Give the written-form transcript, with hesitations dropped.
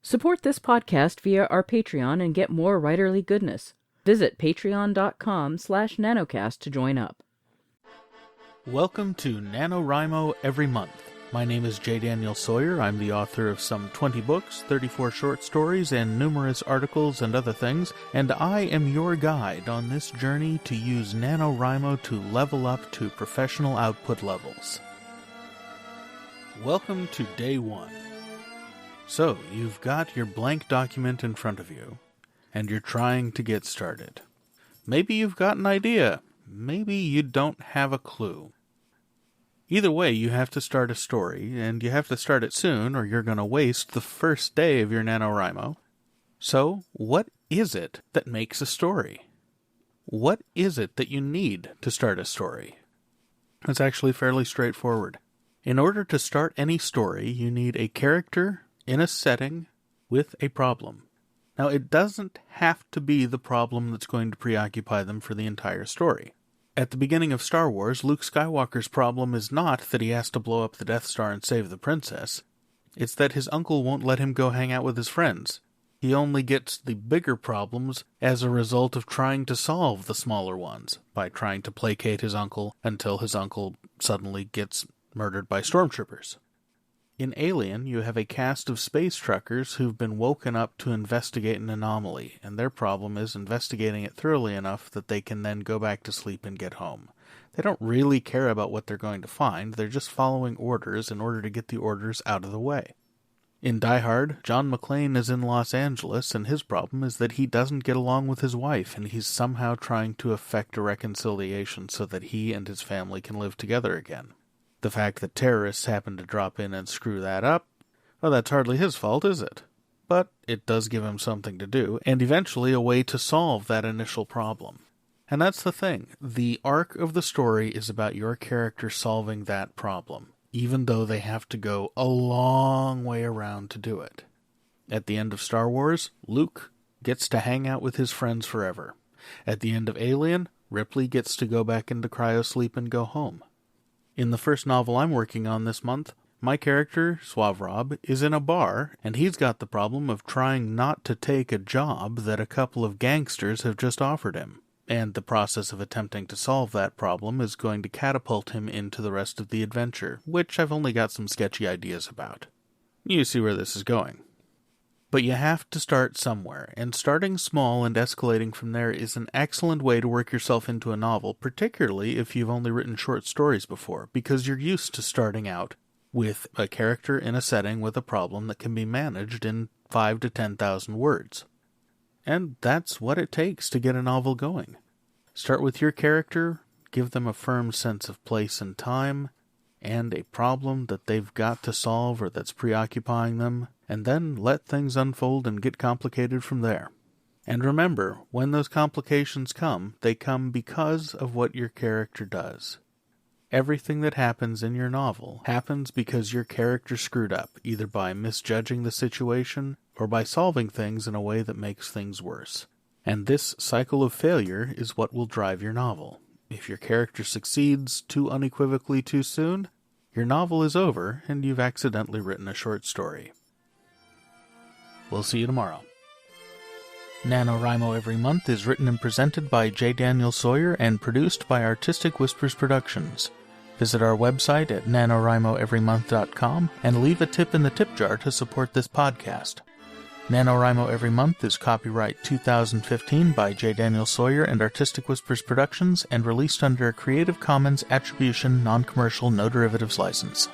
Support this podcast via our Patreon and get more writerly goodness. Visit patreon.com/nanocast to join up. Welcome to NaNoWriMo Every Month. My name is J. Daniel Sawyer. I'm the author of some 20 books, 34 short stories, and numerous articles and other things, and I am your guide on this journey to use NaNoWriMo to level up to professional output levels. Welcome to Day 1. So, you've got your blank document in front of you, and you're trying to get started. Maybe you've got an idea. Maybe you don't have a clue. Either way, you have to start a story, and you have to start it soon, or you're going to waste the first day of your NaNoWriMo. So, what is it that makes a story? What is it that you need to start a story? It's actually fairly straightforward. In order to start any story, you need a character in a setting with a problem. Now, it doesn't have to be the problem that's going to preoccupy them for the entire story. At the beginning of Star Wars, Luke Skywalker's problem is not that he has to blow up the Death Star and save the princess. It's that his uncle won't let him go hang out with his friends. He only gets the bigger problems as a result of trying to solve the smaller ones, by trying to placate his uncle until his uncle suddenly gets murdered by stormtroopers. In Alien, you have a cast of space truckers who've been woken up to investigate an anomaly, and their problem is investigating it thoroughly enough that they can then go back to sleep and get home. They don't really care about what they're going to find, they're just following orders in order to get the orders out of the way. In Die Hard, John McClane is in Los Angeles, and his problem is that he doesn't get along with his wife, and he's somehow trying to effect a reconciliation so that he and his family can live together again. The fact that terrorists happen to drop in and screw that up, well, that's hardly his fault, is it? But it does give him something to do, and eventually a way to solve that initial problem. And that's the thing. The arc of the story is about your character solving that problem, even though they have to go a long way around to do it. At the end of Star Wars, Luke gets to hang out with his friends forever. At the end of Alien, Ripley gets to go back into cryosleep and go home. In the first novel I'm working on this month, my character, Suave Rob, is in a bar, and he's got the problem of trying not to take a job that a couple of gangsters have just offered him. And the process of attempting to solve that problem is going to catapult him into the rest of the adventure, which I've only got some sketchy ideas about. You see where this is going. But you have to start somewhere, and starting small and escalating from there is an excellent way to work yourself into a novel, particularly if you've only written short stories before, because you're used to starting out with a character in a setting with a problem that can be managed in 5,000 to 10,000 words. And that's what it takes to get a novel going. Start with your character, give them a firm sense of place and time, and a problem that they've got to solve or that's preoccupying them, and then let things unfold and get complicated from there. And remember, when those complications come, they come because of what your character does. Everything that happens in your novel happens because your character screwed up, either by misjudging the situation or by solving things in a way that makes things worse. And this cycle of failure is what will drive your novel. If your character succeeds too unequivocally too soon, your novel is over and you've accidentally written a short story. We'll see you tomorrow. NaNoWriMo Every Month is written and presented by J. Daniel Sawyer and produced by Artistic Whispers Productions. Visit our website at NaNoWriMoEveryMonth.com and leave a tip in the tip jar to support this podcast. NaNoWriMo Every Month is copyright 2015 by J. Daniel Sawyer and Artistic Whispers Productions and released under a Creative Commons Attribution Non-Commercial No Derivatives license.